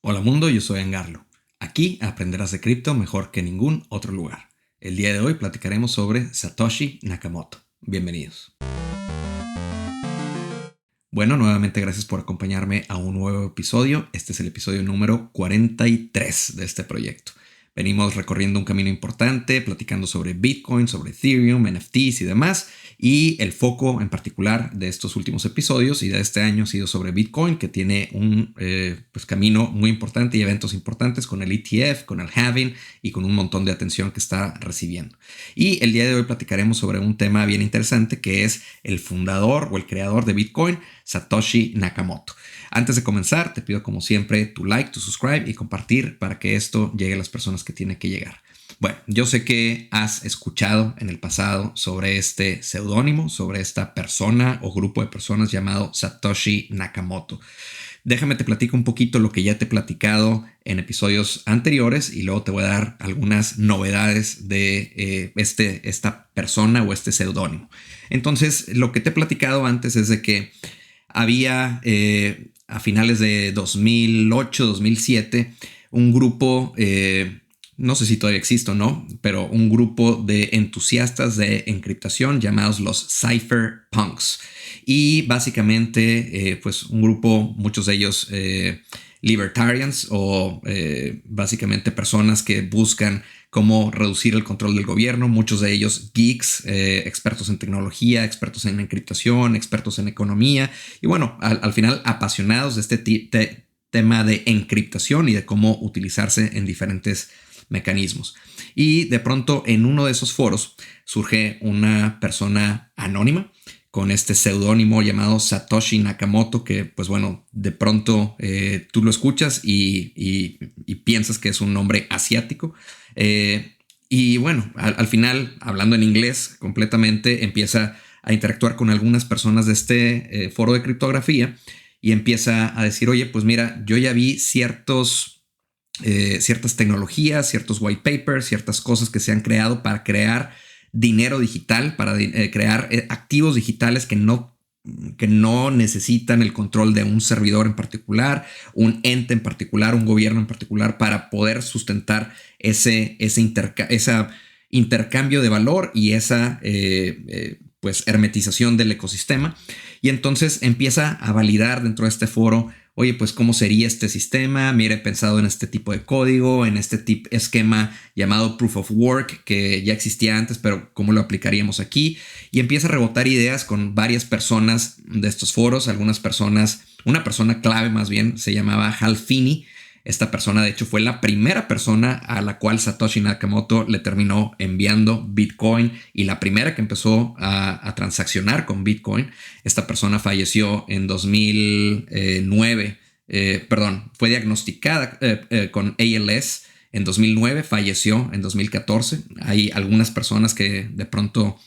Hola mundo, yo soy Angarlo. Aquí aprenderás de cripto mejor que en ningún otro lugar. El día de hoy platicaremos sobre Satoshi Nakamoto. Bienvenidos. Bueno, nuevamente gracias por acompañarme a un nuevo episodio. Este es el episodio número 43 de este proyecto. Venimos recorriendo un camino importante, platicando sobre Bitcoin, sobre Ethereum, NFTs y demás. Y el foco en particular de estos últimos episodios y de este año ha sido sobre Bitcoin, que tiene un camino muy importante y eventos importantes con el ETF, con el halving y con un montón de atención que está recibiendo. Y el día de hoy platicaremos sobre un tema bien interesante que es el fundador o el creador de Bitcoin, Satoshi Nakamoto. Antes de comenzar, te pido como siempre tu like, tu subscribe y compartir para que esto llegue a las personas que tiene que llegar. Bueno, yo sé que has escuchado en el pasado sobre este seudónimo, sobre esta persona o grupo de personas llamado Satoshi Nakamoto. Déjame te platico un poquito lo que ya te he platicado en episodios anteriores y luego te voy a dar algunas novedades de esta persona o este seudónimo. Entonces, lo que te he platicado antes es de que había a finales de 2008, 2007, un grupo, no sé si todavía existe o no, pero un grupo de entusiastas de encriptación llamados los cypherpunks. Y básicamente, pues un grupo, muchos de ellos libertarians o básicamente personas que buscan cómo reducir el control del gobierno, muchos de ellos geeks, expertos en tecnología, expertos en encriptación, expertos en economía y bueno, al final apasionados de este tema de encriptación y de cómo utilizarse en diferentes mecanismos. Y de pronto en uno de esos foros surge una persona anónima con este seudónimo llamado Satoshi Nakamoto, que pues bueno, de pronto tú lo escuchas y piensas que es un nombre asiático. Y bueno, al final, hablando en inglés completamente, empieza a interactuar con algunas personas de este foro de criptografía y empieza a decir, oye, pues mira, yo ya vi ciertas tecnologías, ciertos white papers, ciertas cosas que se han creado para crear dinero digital, para crear activos digitales que no necesitan el control de un servidor en particular, un ente en particular, un gobierno en particular, para poder sustentar ese intercambio de valor y esa pues hermetización del ecosistema. Y entonces empieza a validar dentro de este foro, oye, pues cómo sería este sistema. Mira, he pensado en este tipo de código, en este esquema llamado Proof of Work, que ya existía antes, pero cómo lo aplicaríamos aquí. Y empieza a rebotar ideas con varias personas de estos foros, una persona clave más bien, se llamaba Hal Finney. Esta persona, de hecho, fue la primera persona a la cual Satoshi Nakamoto le terminó enviando Bitcoin y la primera que empezó a transaccionar con Bitcoin. Esta persona falleció en 2009, fue diagnosticada con ALS en 2009, falleció en 2014. Hay algunas personas que de pronto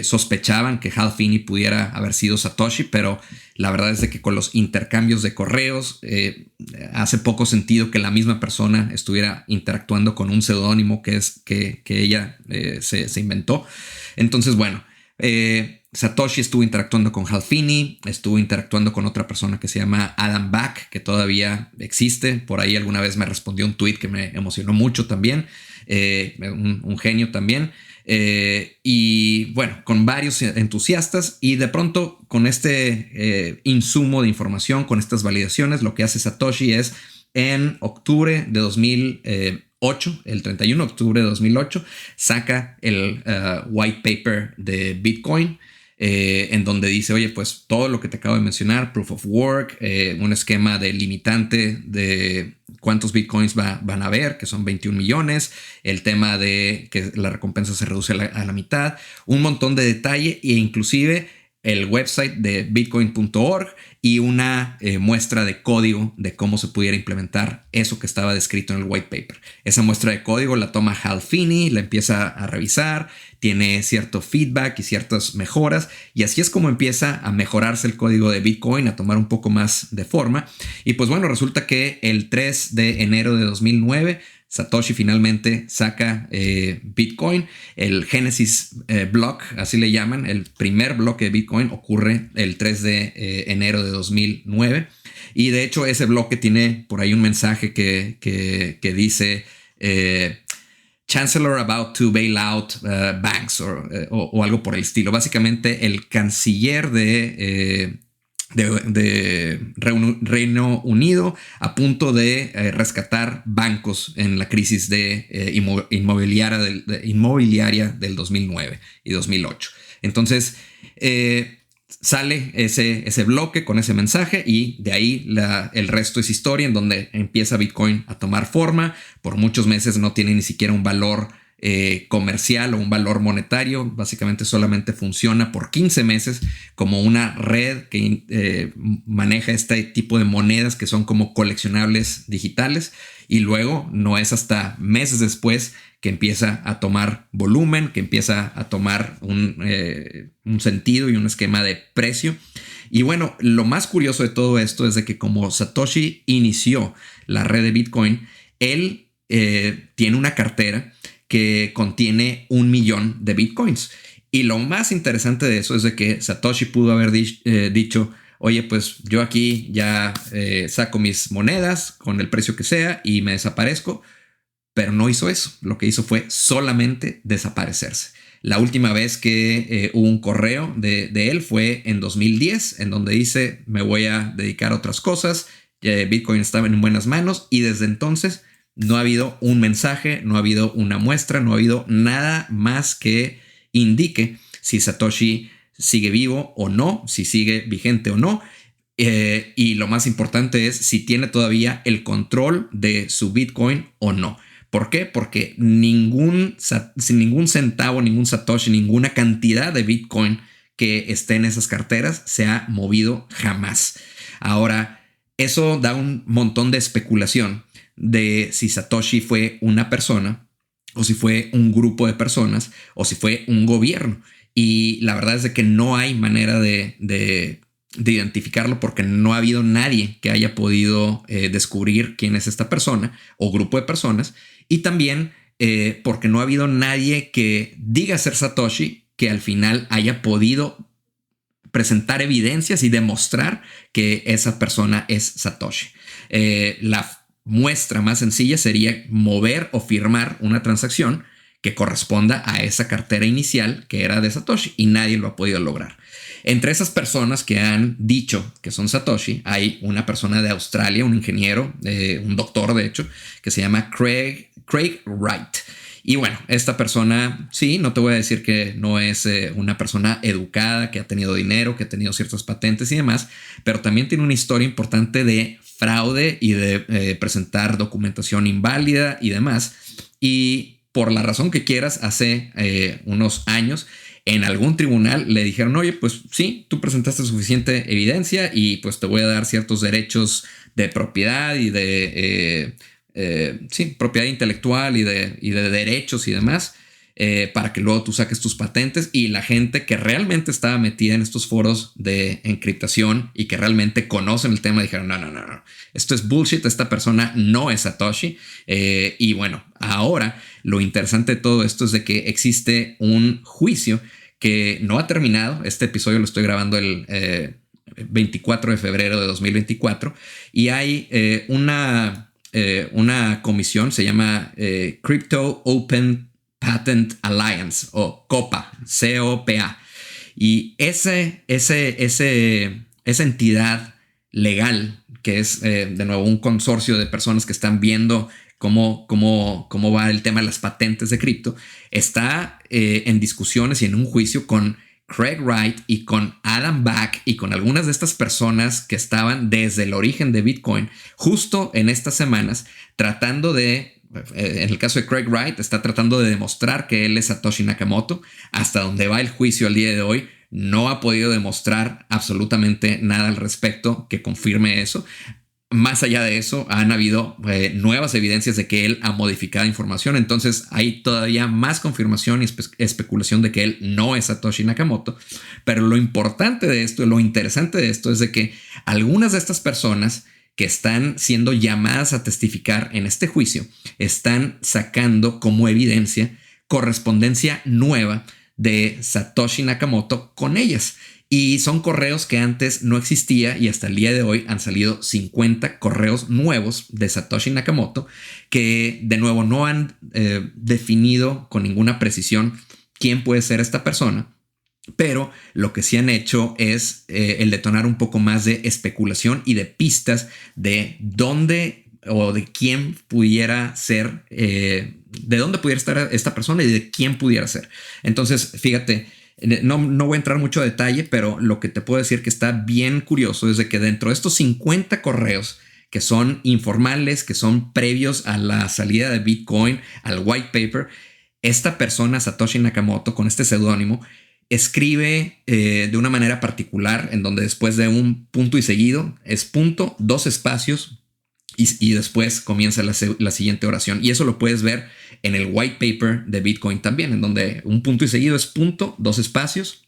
sospechaban que Hal Finney pudiera haber sido Satoshi, pero la verdad es de que con los intercambios de correos hace poco sentido que la misma persona estuviera interactuando con un seudónimo que ella se inventó. Entonces, bueno, Satoshi estuvo interactuando con Hal Finney, estuvo interactuando con otra persona que se llama Adam Back, que todavía existe. Por ahí alguna vez me respondió un tweet que me emocionó mucho también, un genio también. Y bueno, con varios entusiastas y de pronto con este insumo de información, con estas validaciones, lo que hace Satoshi es en octubre de 2008, el 31 de octubre de 2008, saca el white paper de Bitcoin, en donde dice, oye, pues todo lo que te acabo de mencionar, Proof of Work, un esquema de limitante de cuántos Bitcoins van a haber, que son 21 millones, el tema de que la recompensa se reduce a la mitad, un montón de detalle e inclusive el website de bitcoin.org y una muestra de código de cómo se pudiera implementar eso que estaba descrito en el white paper. Esa muestra de código la toma Hal Finney, la empieza a revisar, tiene cierto feedback y ciertas mejoras y así es como empieza a mejorarse el código de Bitcoin, a tomar un poco más de forma. Y pues bueno, resulta que el 3 de enero de 2009 Satoshi finalmente saca Bitcoin. El Genesis Block, así le llaman, el primer bloque de Bitcoin ocurre el 3 de enero de 2009. Y de hecho ese bloque tiene por ahí un mensaje que dice Chancellor about to bail out banks o algo por el estilo. Básicamente el canciller de Reino Unido a punto de rescatar bancos en la crisis inmobiliaria del 2009 y 2008. Entonces sale ese bloque con ese mensaje y de ahí el resto es historia, en donde empieza Bitcoin a tomar forma. Por muchos meses no tiene ni siquiera un valor comercial o un valor monetario. Básicamente solamente funciona por 15 meses como una red que maneja este tipo de monedas que son como coleccionables digitales, y luego no es hasta meses después que empieza a tomar volumen, que empieza a tomar un sentido y un esquema de precio. Y bueno, lo más curioso de todo esto es de que como Satoshi inició la red de Bitcoin, él tiene una cartera que contiene 1 millón de Bitcoins. Y lo más interesante de eso es de que Satoshi pudo haber dicho, oye, pues yo aquí ya saco mis monedas con el precio que sea y me desaparezco. Pero no hizo eso. Lo que hizo fue solamente desaparecerse. La última vez que hubo un correo de él fue en 2010, en donde dice, me voy a dedicar a otras cosas. Bitcoin estaba en buenas manos, y desde entonces no ha habido un mensaje, no ha habido una muestra, no ha habido nada más que indique si Satoshi sigue vivo o no, si sigue vigente o no. Y lo más importante es si tiene todavía el control de su Bitcoin o no. ¿Por qué? Porque sin ningún centavo, ningún Satoshi, ninguna cantidad de Bitcoin que esté en esas carteras se ha movido jamás. Ahora, eso da un montón de especulación de si Satoshi fue una persona, o si fue un grupo de personas, o si fue un gobierno. Y la verdad es de que no hay manera de identificarlo, porque no ha habido nadie que haya podido descubrir quién es esta persona o grupo de personas. Y también porque no ha habido nadie que diga ser Satoshi que al final haya podido presentar evidencias y demostrar que esa persona es Satoshi. La muestra más sencilla sería mover o firmar una transacción que corresponda a esa cartera inicial que era de Satoshi, y nadie lo ha podido lograr. Entre esas personas que han dicho que son Satoshi, hay una persona de Australia, un ingeniero, un doctor de hecho, que se llama Craig Wright. Y bueno, esta persona, sí, no te voy a decir que no es una persona educada, que ha tenido dinero, que ha tenido ciertas patentes y demás, pero también tiene una historia importante de fraude y de presentar documentación inválida y demás. Y por la razón que quieras, hace unos años en algún tribunal le dijeron, oye, pues sí, tú presentaste suficiente evidencia y pues te voy a dar ciertos derechos de propiedad y de propiedad intelectual y de derechos y demás, para que luego tú saques tus patentes. Y la gente que realmente estaba metida en estos foros de encriptación y que realmente conocen el tema dijeron, no, esto es bullshit, esta persona no es Satoshi. Y bueno, ahora lo interesante de todo esto es de que existe un juicio que no ha terminado. Este episodio lo estoy grabando el 24 de febrero de 2024 y hay una comisión, se llama Crypto Open Patent Alliance o COPA, C-O-P-A. Y esa entidad legal, que es de nuevo un consorcio de personas que están viendo cómo va el tema de las patentes de cripto, está en discusiones y en un juicio con Craig Wright y con Adam Back y con algunas de estas personas que estaban desde el origen de Bitcoin, justo en estas semanas, tratando de, en el caso de Craig Wright, está tratando de demostrar que él es Satoshi Nakamoto. Hasta donde va el juicio al día de hoy, no ha podido demostrar absolutamente nada al respecto que confirme eso. Más allá de eso, han habido nuevas evidencias de que él ha modificado información. Entonces hay todavía más confirmación y especulación de que él no es Satoshi Nakamoto. Pero lo importante de esto, lo interesante de esto es de que algunas de estas personas que están siendo llamadas a testificar en este juicio están sacando como evidencia correspondencia nueva de Satoshi Nakamoto con ellas. Y son correos que antes no existía y hasta el día de hoy han salido 50 correos nuevos de Satoshi Nakamoto que de nuevo no han definido con ninguna precisión quién puede ser esta persona. Pero lo que sí han hecho es el detonar un poco más de especulación y de pistas de dónde o de quién pudiera ser, de dónde pudiera estar esta persona y de quién pudiera ser. Entonces, fíjate, no voy a entrar mucho a detalle, pero lo que te puedo decir que está bien curioso es de que dentro de estos 50 correos que son informales, que son previos a la salida de Bitcoin, al white paper, esta persona, Satoshi Nakamoto, con este seudónimo, escribe de una manera particular en donde después de un punto y seguido es punto, dos espacios y después comienza la siguiente oración. Y eso lo puedes ver en el white paper de Bitcoin también, en donde un punto y seguido es punto, dos espacios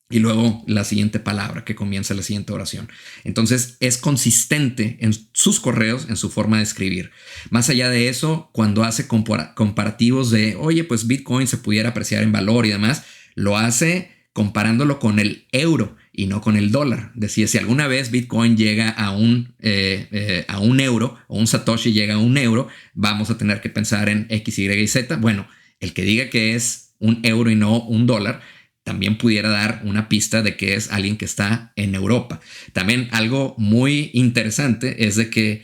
y luego la siguiente palabra que comienza la siguiente oración. Entonces es consistente en sus correos, en su forma de escribir. Más allá de eso, cuando hace comparativos de, oye, pues Bitcoin se pudiera apreciar en valor y demás, lo hace comparándolo con el euro y no con el dólar. Decía, si alguna vez Bitcoin llega a un euro o un Satoshi llega a un euro, vamos a tener que pensar en X, Y y Z. Bueno, el que diga que es un euro y no un dólar también pudiera dar una pista de que es alguien que está en Europa. También algo muy interesante es de que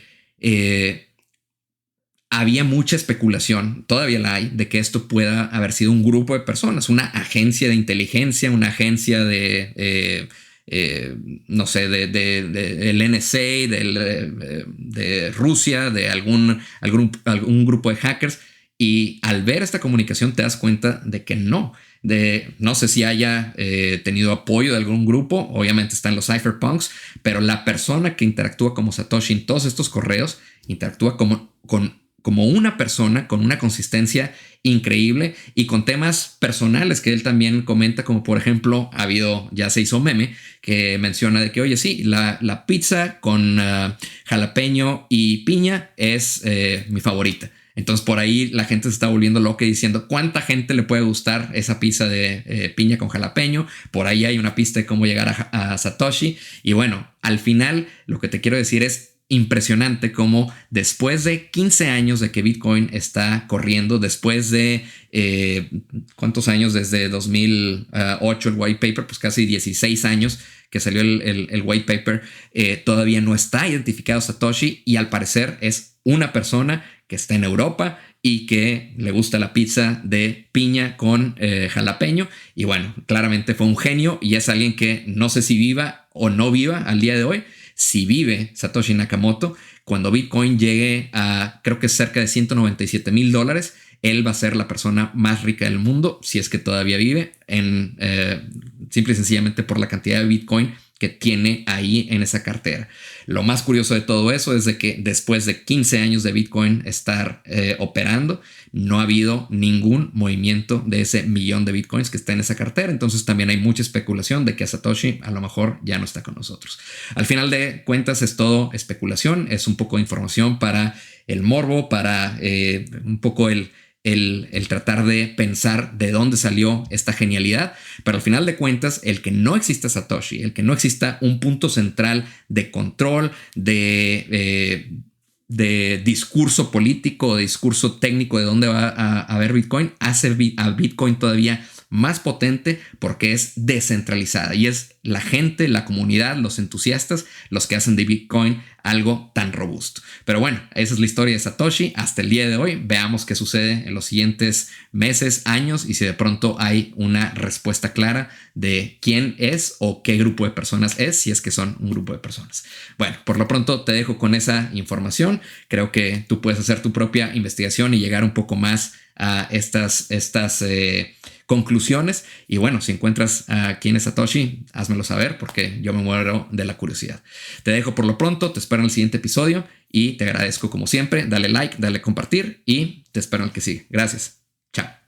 había mucha especulación, todavía la hay, de que esto pueda haber sido un grupo de personas, una agencia de inteligencia, una agencia de, no sé, del NSA, de Rusia, de algún grupo de hackers. Y al ver esta comunicación te das cuenta de que no. No sé si haya tenido apoyo de algún grupo, obviamente están los cypherpunks, pero la persona que interactúa como Satoshi en todos estos correos interactúa como una persona con una consistencia increíble y con temas personales que él también comenta, como por ejemplo, ya se hizo meme que menciona de que, oye, sí, la pizza con jalapeño y piña es mi favorita. Entonces por ahí la gente se está volviendo loca diciendo cuánta gente le puede gustar esa pizza de piña con jalapeño. Por ahí hay una pista de cómo llegar a Satoshi. Y bueno, al final lo que te quiero decir es impresionante cómo después de 15 años de que Bitcoin está corriendo, después de ¿cuántos años? Desde 2008 el white paper, pues casi 16 años que salió el white paper, todavía no está identificado Satoshi y al parecer es una persona que está en Europa y que le gusta la pizza de piña con jalapeño. Y bueno, claramente fue un genio y es alguien que no sé si viva o no viva al día de hoy. Si vive Satoshi Nakamoto, cuando Bitcoin llegue a creo que cerca de $197,000, él va a ser la persona más rica del mundo, si es que todavía vive, simple y sencillamente por la cantidad de Bitcoin que tiene ahí en esa cartera. Lo más curioso de todo eso es de que después de 15 años de Bitcoin estar operando, no ha habido ningún movimiento de ese millón de Bitcoins que está en esa cartera. Entonces también hay mucha especulación de que Satoshi a lo mejor ya no está con nosotros. Al final de cuentas es todo especulación, es un poco de información para el morbo, para un poco el tratar de pensar de dónde salió esta genialidad, pero al final de cuentas el que no exista Satoshi, el que no exista un punto central de control, de discurso político, de discurso técnico de dónde va a haber Bitcoin, hace a Bitcoin todavía más potente porque es descentralizada y es la gente, la comunidad, los entusiastas los que hacen de Bitcoin algo tan robusto. Pero bueno, esa es la historia de Satoshi hasta el día de hoy. Veamos qué sucede en los siguientes meses, años y si de pronto hay una respuesta clara de quién es o qué grupo de personas es, si es que son un grupo de personas. Bueno, por lo pronto te dejo con esa información. Creo que tú puedes hacer tu propia investigación y llegar un poco más a estas conclusiones. Y bueno, si encuentras a quién es Satoshi, házmelo saber porque yo me muero de la curiosidad. Te dejo por lo pronto, te espero en el siguiente episodio y te agradezco como siempre. Dale like, dale compartir y te espero en el que sigue. Gracias. Chao.